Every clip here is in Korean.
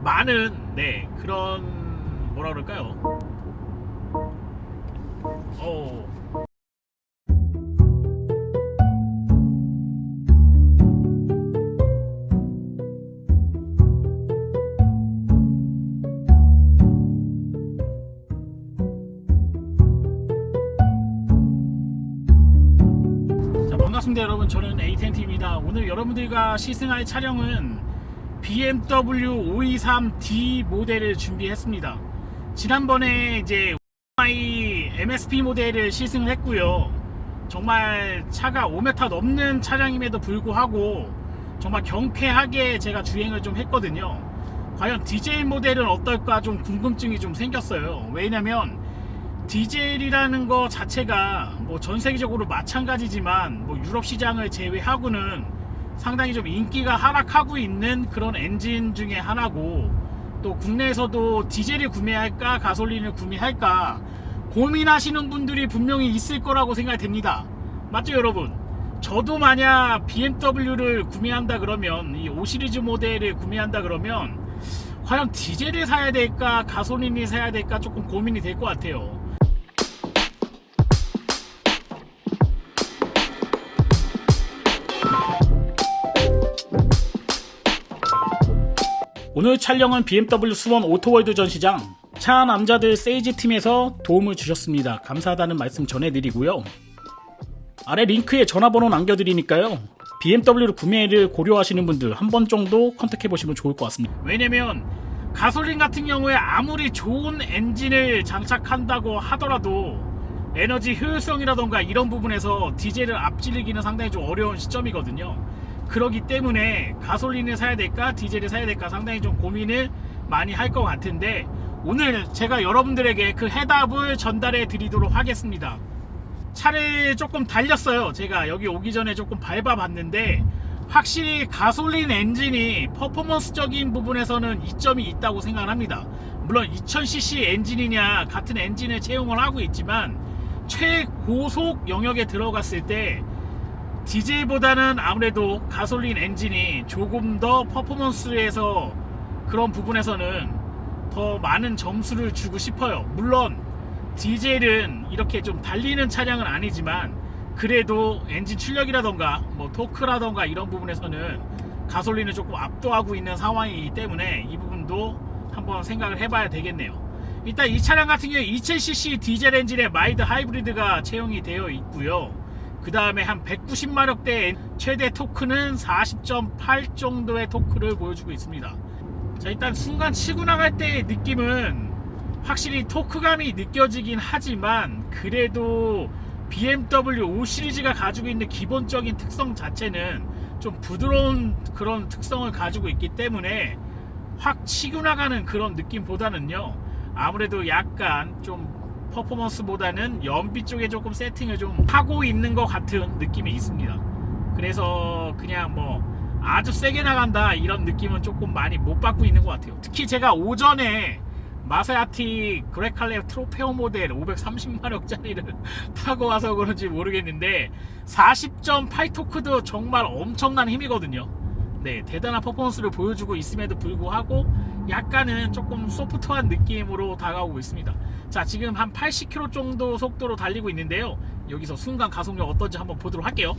많은 그런 뭐라 그럴까요? 어 자, 반갑습니다 여러분. 저는 A10T입니다. 오늘 여러분들과 시승할 차량은 BMW 523D 모델을 준비했습니다. 지난번에 이제 MSP 모델을 시승을 했고요. 정말 차가 5m 넘는 차량임에도 불구하고 정말 경쾌하게 제가 주행을 좀 했거든요. 과연 디젤 모델은 어떨까 좀 궁금증이 좀 생겼어요. 왜냐면 디젤이라는 거 자체가 뭐 전 세계적으로 마찬가지지만 뭐 유럽 시장을 제외하고는 상당히 좀 인기가 하락하고 있는 그런 엔진 중에 하나고, 또 국내에서도 디젤을 구매할까 가솔린을 구매할까 고민하시는 분들이 분명히 있을 거라고 생각이 됩니다. 맞죠 여러분? 저도 만약 BMW를 구매한다 그러면, 이 5 시리즈 모델을 구매한다 그러면 과연 디젤을 사야 될까 가솔린을 사야 될까 조금 고민이 될 것 같아요. 오늘 촬영은 BMW 수원 오토월드 전시장 차 남자들 세이지 팀에서 도움을 주셨습니다. 감사하다는 말씀 전해드리고요. 아래 링크에 전화번호 남겨드리니까요. BMW를 구매를 고려하시는 분들 한 번 정도 컨택해보시면 좋을 것 같습니다. 왜냐면 가솔린 같은 경우에 아무리 좋은 엔진을 장착한다고 하더라도 에너지 효율성이라던가 이런 부분에서 디젤을 앞지르기는 상당히 좀 어려운 시점이거든요. 그렇기 때문에 가솔린을 사야 될까 디젤을 사야 될까 상당히 좀 고민을 많이 할 것 같은데, 오늘 제가 여러분들에게 그 해답을 전달해 드리도록 하겠습니다. 차를 조금 달렸어요. 제가 여기 오기 전에 조금 밟아 봤는데 확실히 가솔린 엔진이 퍼포먼스적인 부분에서는 이점이 있다고 생각합니다. 물론 2000cc 엔진이냐 같은 엔진을 채용을 하고 있지만 최고속 영역에 들어갔을 때 디젤보다는 아무래도 가솔린 엔진이 조금 더 퍼포먼스에서 그런 부분에서는 더 많은 점수를 주고 싶어요. 물론 디젤은 이렇게 좀 달리는 차량은 아니지만 그래도 엔진 출력이라던가 뭐 토크라던가 이런 부분에서는 가솔린을 조금 압도하고 있는 상황이기 때문에 이 부분도 한번 생각을 해봐야 되겠네요. 일단 이 차량 같은 경우에 2000cc 디젤 엔진에 마일드 하이브리드가 채용이 되어 있고요. 그 다음에 한 190마력대 최대 토크는 40.8 정도의 토크를 보여주고 있습니다. 자, 일단 순간 치고 나갈 때의 느낌은 확실히 토크감이 느껴지긴 하지만 그래도 BMW 5 시리즈가 가지고 있는 기본적인 특성 자체는 좀 부드러운 그런 특성을 가지고 있기 때문에 확 치고 나가는 그런 느낌보다는요, 아무래도 약간 좀 퍼포먼스보다는 연비 쪽에 조금 세팅을 좀 하고 있는 것 같은 느낌이 있습니다. 그래서 그냥 뭐 아주 세게 나간다 이런 느낌은 조금 많이 못 받고 있는 것 같아요. 특히 제가 오전에 마세라티 그레칼레 트로페오 모델 530마력짜리를 타고 와서 그런지 모르겠는데 40.8 토크도 정말 엄청난 힘이거든요. 네, 대단한 퍼포먼스를 보여주고 있음에도 불구하고 약간은 조금 소프트한 느낌으로 다가오고 있습니다. 자, 지금 한 80km 정도 속도로 달리고 있는데요. 여기서 순간 가속력 어떤지 한번 보도록 할게요.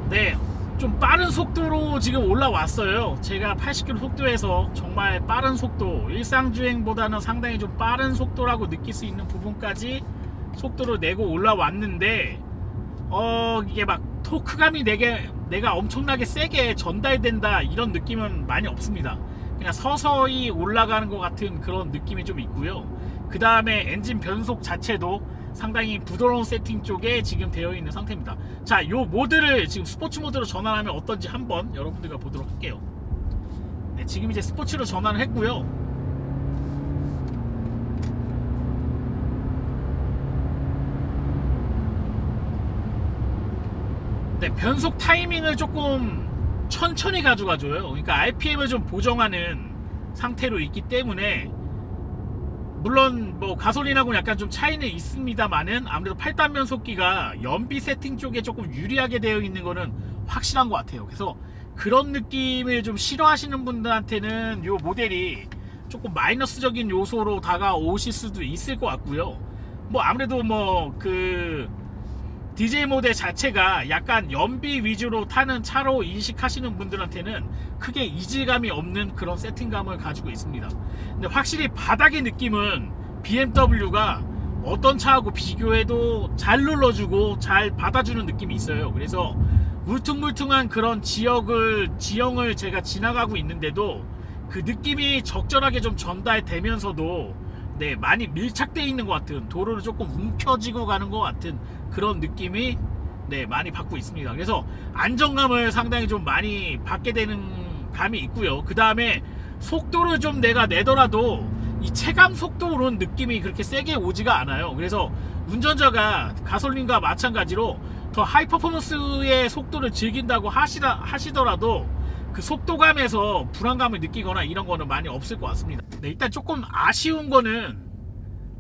네, 좀 빠른 속도로 지금 올라왔어요. 제가 80km 속도에서 정말 빠른 속도, 일상주행보다는 상당히 좀 빠른 속도라고 느낄 수 있는 부분까지 속도를 내고 올라왔는데 이게 막 토크감이 내가 엄청나게 세게 전달된다 이런 느낌은 많이 없습니다. 그냥 서서히 올라가는 것 같은 그런 느낌이 좀 있고요. 그 다음에 엔진 변속 자체도 상당히 부드러운 세팅 쪽에 지금 되어 있는 상태입니다. 자, 요 모드를 지금 스포츠 모드로 전환하면 어떤지 한번 여러분들과 보도록 할게요. 네, 지금 이제 스포츠로 전환을 했고요. 네, 변속 타이밍을 조금 천천히 가져가줘요. 그러니까 RPM을 좀 보정하는 상태로 있기 때문에 물론 뭐 가솔린하고는 약간 좀 차이는 있습니다만은 아무래도 8단면 속기가 연비 세팅 쪽에 조금 유리하게 되어 있는 거는 확실한 것 같아요. 그래서 그런 느낌을 좀 싫어하시는 분들한테는 이 모델이 조금 마이너스적인 요소로 다가오실 수도 있을 것 같고요. 뭐 아무래도 뭐 그 DJ 모델 자체가 약간 연비 위주로 타는 차로 인식하시는 분들한테는 크게 이질감이 없는 그런 세팅감을 가지고 있습니다. 근데 확실히 바닥의 느낌은 BMW가 어떤 차하고 비교해도 잘 눌러주고 잘 받아주는 느낌이 있어요. 그래서 울퉁불퉁한 그런 지형을 제가 지나가고 있는데도 그 느낌이 적절하게 좀 전달되면서도 네, 많이 밀착되어 있는 것 같은, 도로를 조금 움켜쥐고 가는 것 같은 그런 느낌이 네, 많이 받고 있습니다. 그래서 안정감을 상당히 좀 많이 받게 되는 감이 있고요. 그 다음에 속도를 좀 내가 내더라도 이 체감 속도로는 느낌이 그렇게 세게 오지가 않아요. 그래서 운전자가 가솔린과 마찬가지로 더 하이 퍼포먼스의 속도를 즐긴다고 하시더라도 그 속도감에서 불안감을 느끼거나 이런 거는 많이 없을 것 같습니다. 네, 일단 조금 아쉬운 거는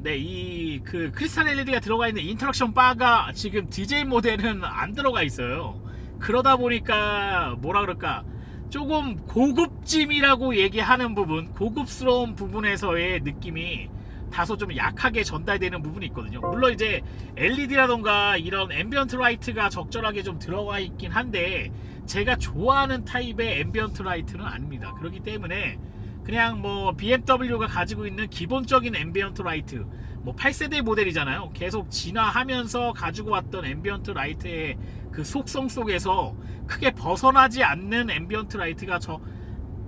네, 이 그 크리스탈 LED가 들어가 있는 인터랙션 바가 지금 DJ 모델은 안 들어가 있어요. 그러다 보니까 뭐라 그럴까, 조금 고급짐이라고 얘기하는 부분, 고급스러운 부분에서의 느낌이 다소 좀 약하게 전달되는 부분이 있거든요. 물론 이제 LED라던가 이런 앰비언트 라이트가 적절하게 좀 들어가 있긴 한데 제가 좋아하는 타입의 앰비언트 라이트는 아닙니다. 그렇기 때문에 그냥 뭐 BMW가 가지고 있는 기본적인 앰비언트 라이트, 뭐 8세대 모델이잖아요. 계속 진화하면서 가지고 왔던 앰비언트 라이트의 그 속성 속에서 크게 벗어나지 않는 앰비언트 라이트가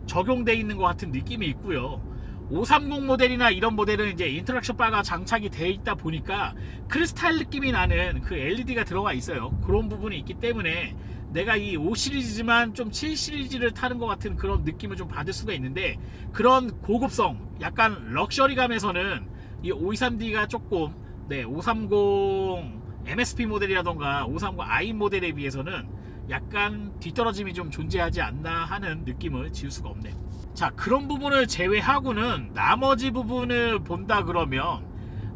적용되어 있는 것 같은 느낌이 있고요. 530 모델이나 이런 모델은 이제 인터랙션 바가 장착이 되어 있다 보니까 크리스탈 느낌이 나는 그 LED가 들어가 있어요. 그런 부분이 있기 때문에 내가 이 5 시리즈지만 좀 7 시리즈를 타는 것 같은 그런 느낌을 좀 받을 수가 있는데, 그런 고급성, 약간 럭셔리감에서는 이 523D가 조금 530 MSP 모델이라던가 530i 모델에 비해서는 약간 뒤떨어짐이 좀 존재하지 않나 하는 느낌을 지울 수가 없네요. 자, 그런 부분을 제외하고는 나머지 부분을 본다 그러면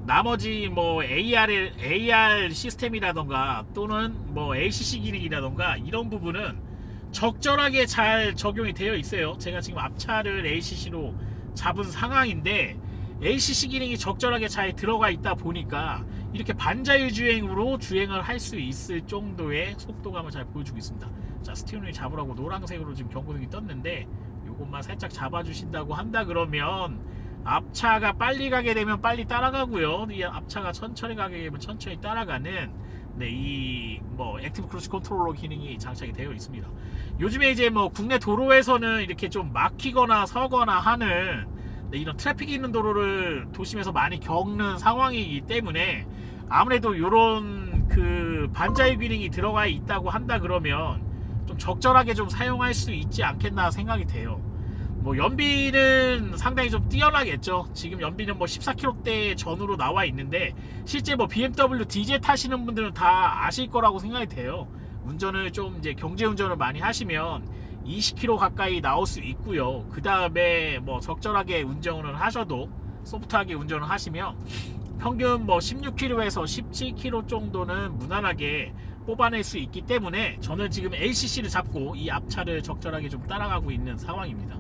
나머지 뭐 AR 시스템이라던가 또는 뭐 ACC 기능이라던가 이런 부분은 적절하게 잘 적용이 되어 있어요. 제가 지금 앞차를 ACC로 잡은 상황인데 ACC 기능이 적절하게 잘 들어가 있다 보니까 이렇게 반자율 주행으로 주행을 할 수 있을 정도의 속도감을 잘 보여주고 있습니다. 자, 스티어링 잡으라고 노란색으로 지금 경고등이 떴는데 요것만 살짝 잡아주신다고 한다 그러면 앞차가 빨리 가게 되면 빨리 따라가고요. 이 앞차가 천천히 가게 되면 천천히 따라가는 이 뭐 액티브 크루즈 컨트롤러 기능이 장착이 되어 있습니다. 요즘에 이제 뭐 국내 도로에서는 이렇게 좀 막히거나 서거나 하는 이런 트래픽이 있는 도로를 도심에서 많이 겪는 상황이기 때문에 아무래도 이런 그 반자율 기능이 들어가 있다고 한다 그러면 좀 적절하게 좀 사용할 수 있지 않겠나 생각이 돼요. 뭐 연비는 상당히 좀 뛰어나겠죠. 지금 연비는 뭐 14km대 전후로 나와 있는데 실제 뭐 BMW 디젤 타시는 분들은 다 아실 거라고 생각이 돼요. 운전을 좀 이제 경제 운전을 많이 하시면 20km 가까이 나올 수 있고요. 그 다음에 뭐 적절하게 운전을 하셔도 소프트하게 운전을 하시면 평균 뭐 16km에서 17km 정도는 무난하게 뽑아낼 수 있기 때문에 저는 지금 ACC를 잡고 이 앞차를 적절하게 좀 따라가고 있는 상황입니다.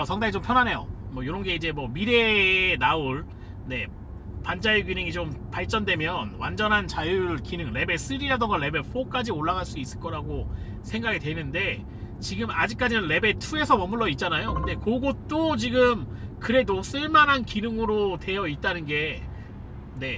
상당히 좀 편하네요. 뭐 이런 게 이제 뭐 미래에 나올 반자율 기능이 좀 발전되면 완전한 자율 기능 레벨 3라던가 레벨 4까지 올라갈 수 있을 거라고 생각이 되는데 지금 아직까지는 레벨 2에서 머물러 있잖아요. 근데 그것도 지금 그래도 쓸만한 기능으로 되어 있다는 게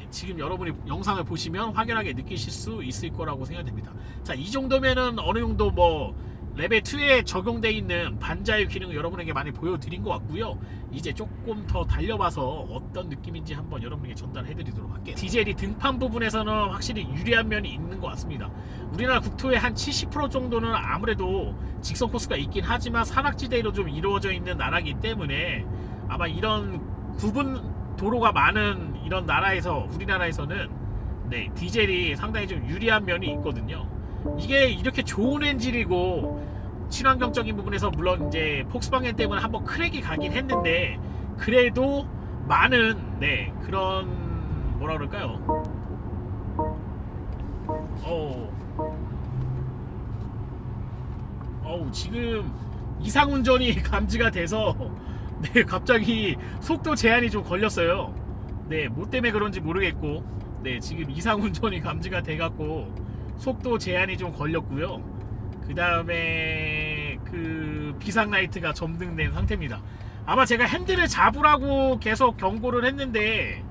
지금 여러분이 영상을 보시면 확연하게 느끼실 수 있을 거라고 생각됩니다. 자, 이 정도면은 어느 정도 뭐 레벨 2에 적용되어 있는 반자율 기능을 여러분에게 많이 보여드린 것 같고요. 이제 조금 더 달려봐서 어떤 느낌인지 한번 여러분에게 전달해 드리도록 할게요. 디젤이 등판 부분에서는 확실히 유리한 면이 있는 것 같습니다. 우리나라 국토의 한 70% 정도는 아무래도 직선 코스가 있긴 하지만 산악지대로 좀 이루어져 있는 나라이기 때문에 아마 이런 구분 도로가 많은 이런 나라에서 우리나라에서는 디젤이 상당히 좀 유리한 면이 있거든요. 이게 이렇게 좋은 엔진이고 친환경적인 부분에서 물론 이제 폭스바겐 때문에 한번 크랙이 가긴 했는데 그래도 많은 그런 뭐라 그럴까요? 지금 이상운전이 감지가 돼서 갑자기 속도 제한이 좀 걸렸어요. 뭐 때문에 그런지 모르겠고 지금 이상운전이 감지가 돼갖고 속도 제한이 좀 걸렸고요. 그 다음에 그 비상라이트가 점등된 상태입니다. 아마 제가 핸들을 잡으라고 계속 경고를 했는데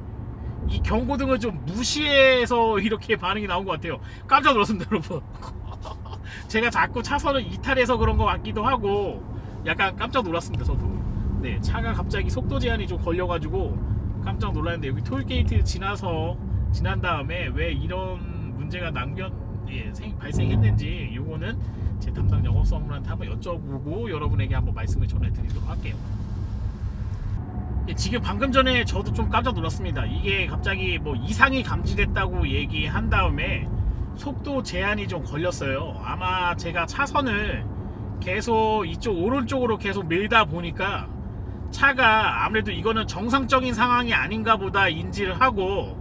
이 경고등을 좀 무시해서 이렇게 반응이 나온 것 같아요. 깜짝 놀랐습니다, 여러분. 제가 자꾸 차선을 이탈해서 그런 것 같기도 하고 약간 깜짝 놀랐습니다, 저도. 차가 갑자기 속도 제한이 좀 걸려가지고 깜짝 놀랐는데, 여기 톨게이트 지난 다음에 왜 이런 문제가 발생했는지 요거는 제 담당 영업사원분한테 한번 여쭤보고 여러분에게 한번 말씀을 전해드리도록 할게요. 지금 방금 전에 저도 좀 깜짝 놀랐습니다. 이게 갑자기 뭐 이상이 감지됐다고 얘기한 다음에 속도 제한이 좀 걸렸어요. 아마 제가 차선을 계속 이쪽 오른쪽으로 계속 밀다 보니까 차가 아무래도 이거는 정상적인 상황이 아닌가 보다 인지를 하고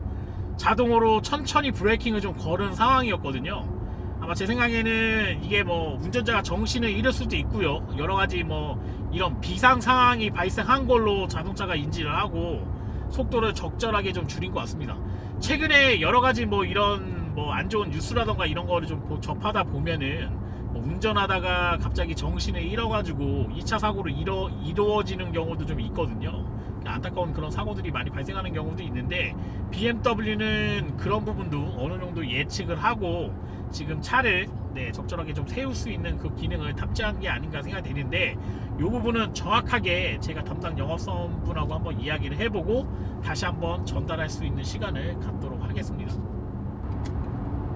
자동으로 천천히 브레이킹을 좀 걸은 상황이었거든요. 아마 제 생각에는 이게 뭐 운전자가 정신을 잃을 수도 있고요, 여러가지 뭐 이런 비상 상황이 발생한 걸로 자동차가 인지를 하고 속도를 적절하게 좀 줄인 것 같습니다. 최근에 여러가지 뭐 이런 뭐 안 좋은 뉴스라던가 이런 거를 좀 접하다 보면은 뭐 운전하다가 갑자기 정신을 잃어가지고 2차 사고로 이루어지는 경우도 좀 있거든요. 안타까운 그런 사고들이 많이 발생하는 경우도 있는데, BMW는 그런 부분도 어느 정도 예측을 하고 지금 차를 적절하게 좀 세울 수 있는 그 기능을 탑재한 게 아닌가 생각이 되는데, 이 부분은 정확하게 제가 담당 영업사원분하고 한번 이야기를 해보고 다시 한번 전달할 수 있는 시간을 갖도록 하겠습니다.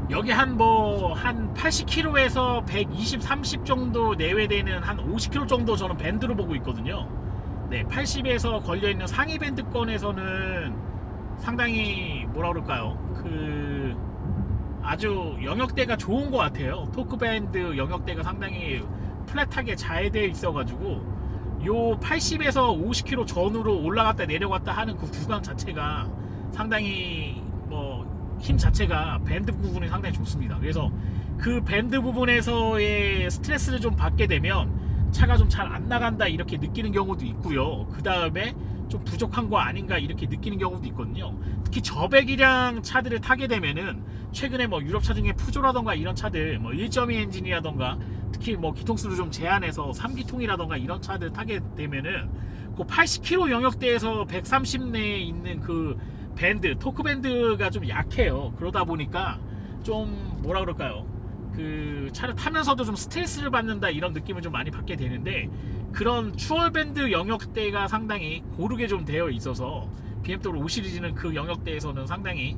여기 한 80km에서 120, 30 정도 내외되는 한 50km 정도 저는 밴드로 보고 있거든요. 80에서 걸려있는 상위 밴드권에서는 상당히 뭐라 그럴까요? 아주 영역대가 좋은 것 같아요. 토크밴드 영역대가 상당히 플랫하게 잘 되어 있어가지고 요 80에서 50km 전후로 올라갔다 내려갔다 하는 그 구간 자체가 상당히 힘 자체가 밴드 부분이 상당히 좋습니다. 그래서 그 밴드 부분에서의 스트레스를 좀 받게 되면 차가 좀 잘 안 나간다 이렇게 느끼는 경우도 있고요. 그 다음에 좀 부족한 거 아닌가 이렇게 느끼는 경우도 있거든요. 특히 저배기량 차들을 타게 되면은 최근에 뭐 유럽차 중에 푸조라던가 이런 차들 1.2 엔진이라던가 특히 기통수를 좀 제한해서 3기통이라던가 이런 차들 타게 되면은 그 80km 영역대에서 130 내에 있는 그 밴드, 토크 밴드가 좀 약해요. 그러다 보니까 좀 뭐라 그럴까요? 그 차를 타면서도 좀 스트레스를 받는다 이런 느낌을 좀 많이 받게 되는데, 그런 추월밴드 영역대가 상당히 고르게 좀 되어 있어서 BMW 5 시리즈는 그 영역대에서는 상당히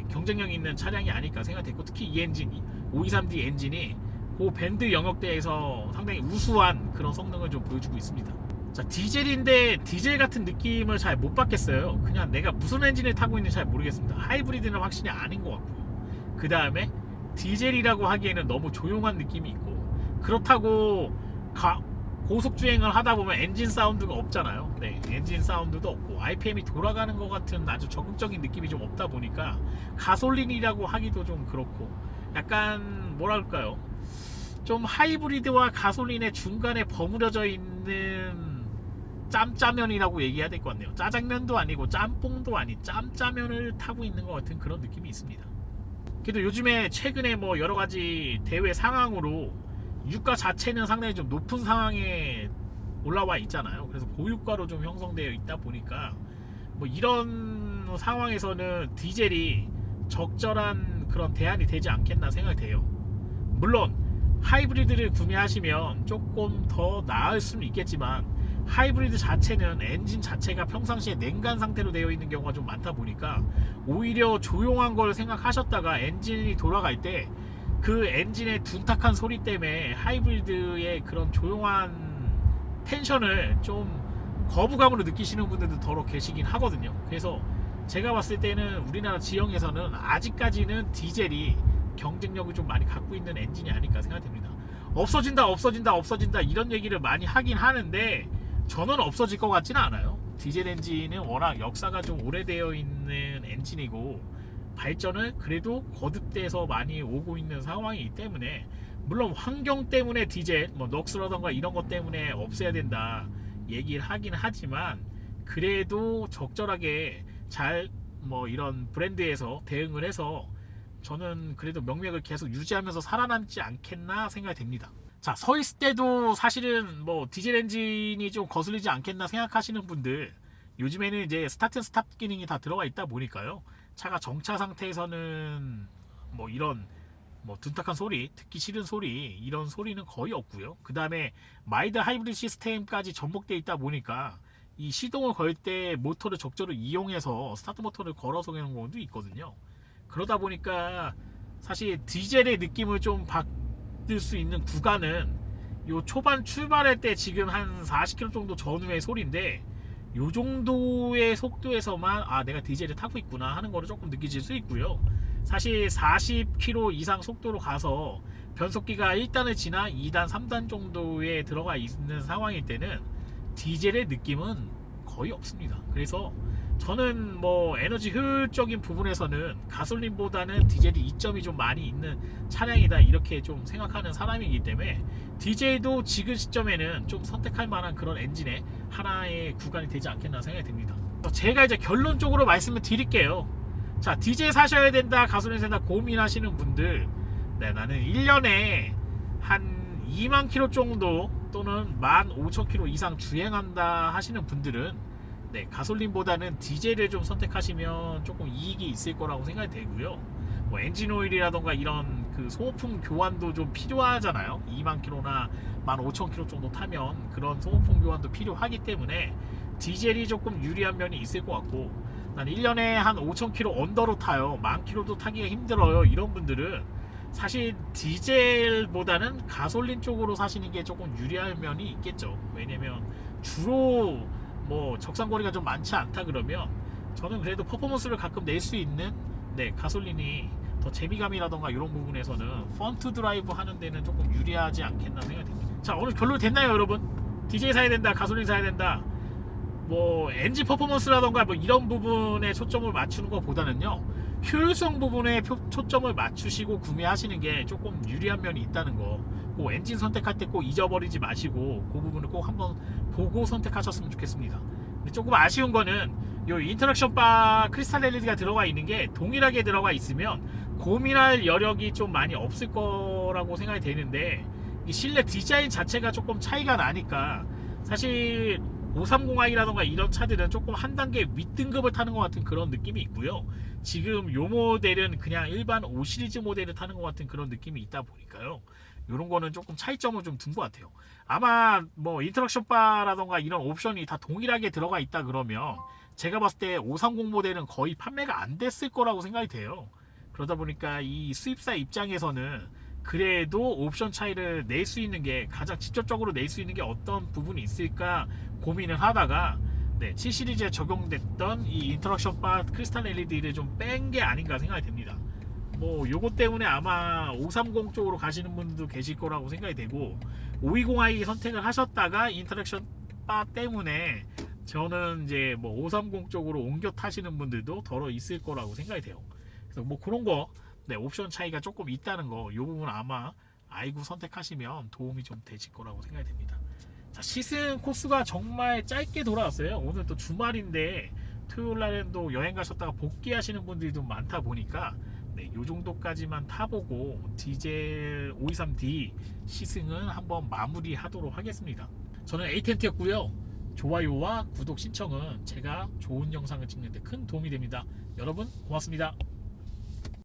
경쟁력 있는 차량이 아닐까 생각됐고, 특히 이 엔진 523D 엔진이 그 밴드 영역대에서 상당히 우수한 그런 성능을 좀 보여주고 있습니다. 자, 디젤인데 디젤 같은 느낌을 잘 못 받겠어요. 그냥 내가 무슨 엔진을 타고 있는지 잘 모르겠습니다. 하이브리드는 확실히 아닌 것 같고요. 그 다음에 디젤이라고 하기에는 너무 조용한 느낌이 있고, 그렇다고 고속주행을 하다 보면 엔진 사운드가 없잖아요. 엔진 사운드도 없고 RPM이 돌아가는 것 같은 아주 적극적인 느낌이 좀 없다 보니까 가솔린이라고 하기도 좀 그렇고, 약간 뭐랄까요, 좀 하이브리드와 가솔린의 중간에 버무려져 있는 짬짜면이라고 얘기해야 될 것 같네요. 짜장면도 아니고 짬뽕도 아닌 짬짜면을 타고 있는 것 같은 그런 느낌이 있습니다. 그래도 요즘에 최근에 여러가지 대회 상황으로 유가 자체는 상당히 좀 높은 상황에 올라와 있잖아요. 그래서 고유가로 좀 형성되어 있다 보니까 이런 상황에서는 디젤이 적절한 그런 대안이 되지 않겠나 생각이 돼요. 물론 하이브리드를 구매하시면 조금 더 나을 수는 있겠지만, 하이브리드 자체는 엔진 자체가 평상시에 냉간 상태로 되어 있는 경우가 좀 많다 보니까 오히려 조용한 걸 생각하셨다가 엔진이 돌아갈 때 그 엔진의 둔탁한 소리 때문에 하이브리드의 그런 조용한 텐션을 좀 거부감으로 느끼시는 분들도 더러 계시긴 하거든요. 그래서 제가 봤을 때는 우리나라 지형에서는 아직까지는 디젤이 경쟁력을 좀 많이 갖고 있는 엔진이 아닐까 생각됩니다. 없어진다 이런 얘기를 많이 하긴 하는데 저는 없어질 것 같지는 않아요. 디젤 엔진은 워낙 역사가 좀 오래되어 있는 엔진이고 발전을 그래도 거듭돼서 많이 오고 있는 상황이기 때문에, 물론 환경 때문에 디젤 뭐 넋이라던가 이런 것 때문에 없애야 된다 얘기를 하긴 하지만, 그래도 적절하게 잘 뭐 이런 브랜드에서 대응을 해서 저는 그래도 명맥을 계속 유지하면서 살아남지 않겠나 생각이 됩니다. 자, 서 있을 때도 사실은 뭐 디젤 엔진이 좀 거슬리지 않겠나 생각하시는 분들, 요즘에는 이제 스타트 스탑 기능이 다 들어가 있다 보니까요, 차가 정차 상태에서는 뭐 이런 뭐 둔탁한 소리, 듣기 싫은 소리, 이런 소리는 거의 없고요. 그 다음에 마일드 하이브리드 시스템까지 접목되어 있다 보니까 이 시동을 걸 때 모터를 적절히 이용해서 스타트 모터를 걸어서 하는 경우도 있거든요. 그러다 보니까 사실 디젤의 느낌을 좀 받을 수 있는 구간은 요 초반 출발할 때 지금 한 40km 정도 전후의 소리인데, 요 정도의 속도에서만 아 내가 디젤을 타고 있구나 하는 거를 조금 느끼실 수 있고요. 사실 40km 이상 속도로 가서 변속기가 1단을 지나 2단, 3단 정도에 들어가 있는 상황일 때는 디젤의 느낌은 거의 없습니다. 그래서 저는 뭐 에너지 효율적인 부분에서는 가솔린보다는 디젤이 이점이 좀 많이 있는 차량이다 이렇게 좀 생각하는 사람이기 때문에, 디젤도 지금 시점에는 좀 선택할 만한 그런 엔진의 하나의 구간이 되지 않겠나 생각이 듭니다. 제가 이제 결론적으로 말씀을 드릴게요. 자, 디젤 사셔야 된다, 가솔린 사야 된다 고민하시는 분들, 네, 나는 1년에 한 2만 킬로 정도 또는 15,000km 이상 주행한다 하시는 분들은 네, 가솔린보다는 디젤을 좀 선택하시면 조금 이익이 있을 거라고 생각이 되고요. 뭐 엔진 오일이라던가 이런 그 소모품 교환도 좀 필요하잖아요. 2만 킬로나 15,000km 정도 타면 그런 소모품 교환도 필요하기 때문에 디젤이 조금 유리한 면이 있을 것 같고, 난 1년에 한 5,000km 언더로 타요, 10,000km도 타기가 힘들어요, 이런 분들은 사실 디젤보다는 가솔린 쪽으로 사시는 게 조금 유리한 면이 있겠죠. 왜냐면 주로 뭐 적상거리가 좀 많지 않다 그러면 저는 그래도 퍼포먼스를 가끔 낼 수 있는 네, 가솔린이 더 재미감이라던가 이런 부분에서는 펀트 드라이브 하는 데는 조금 유리하지 않겠나 생각이 듭니다. 자, 오늘 결론 됐나요 여러분? 디젤 사야 된다, 가솔린 사야 된다, 뭐 엔진 퍼포먼스라던가 뭐 이런 부분에 초점을 맞추는 것보다는요, 효율성 부분에 초점을 맞추시고 구매하시는 게 조금 유리한 면이 있다는 거, 그 엔진 선택할 때 꼭 잊어버리지 마시고 그 부분을 꼭 한번 보고 선택하셨으면 좋겠습니다. 근데 조금 아쉬운 거는 요 인터랙션 바 크리스탈 LED가 들어가 있는 게 동일하게 들어가 있으면 고민할 여력이 좀 많이 없을 거라고 생각이 되는데, 이 실내 디자인 자체가 조금 차이가 나니까 사실 530i라던가 이런 차들은 조금 한 단계 윗등급을 타는 것 같은 그런 느낌이 있고요. 지금 요 모델은 그냥 일반 5 시리즈 모델을 타는 것 같은 그런 느낌이 있다 보니까요, 요런 거는 조금 차이점을 좀 둔 것 같아요. 아마 뭐 인터랙션 바라던가 이런 옵션이 다 동일하게 들어가 있다 그러면 제가 봤을 때 530 모델은 거의 판매가 안 됐을 거라고 생각이 돼요. 그러다 보니까 이 수입사 입장에서는 그래도 옵션 차이를 낼 수 있는 게, 가장 직접적으로 낼 수 있는 게 어떤 부분이 있을까 고민을 하다가 네, 7 시리즈에 적용됐던 이 인터랙션 바 크리스탈 LED를 좀 뺀 게 아닌가 생각이 됩니다. 뭐 요것 때문에 아마 530 쪽으로 가시는 분들도 계실 거라고 생각이 되고, 520i 선택을 하셨다가 인터랙션 바 때문에 저는 이제 뭐 530 쪽으로 옮겨 타시는 분들도 더러 있을 거라고 생각이 돼요. 그래서 뭐 그런 거 네, 옵션 차이가 조금 있다는 거, 이 부분 아마 알고 선택하시면 도움이 좀 되실 거라고 생각이 됩니다. 자, 시승 코스가 정말 짧게 돌아왔어요. 오늘 또 주말인데 토요일 날은 또 여행 가셨다가 복귀하시는 분들이 좀 많다 보니까 네, 요 정도까지만 타보고 디젤 523D 시승은 한번 마무리하도록 하겠습니다. 저는 에이텐트였고요. 좋아요와 구독 신청은 제가 좋은 영상을 찍는 데 큰 도움이 됩니다. 여러분 고맙습니다.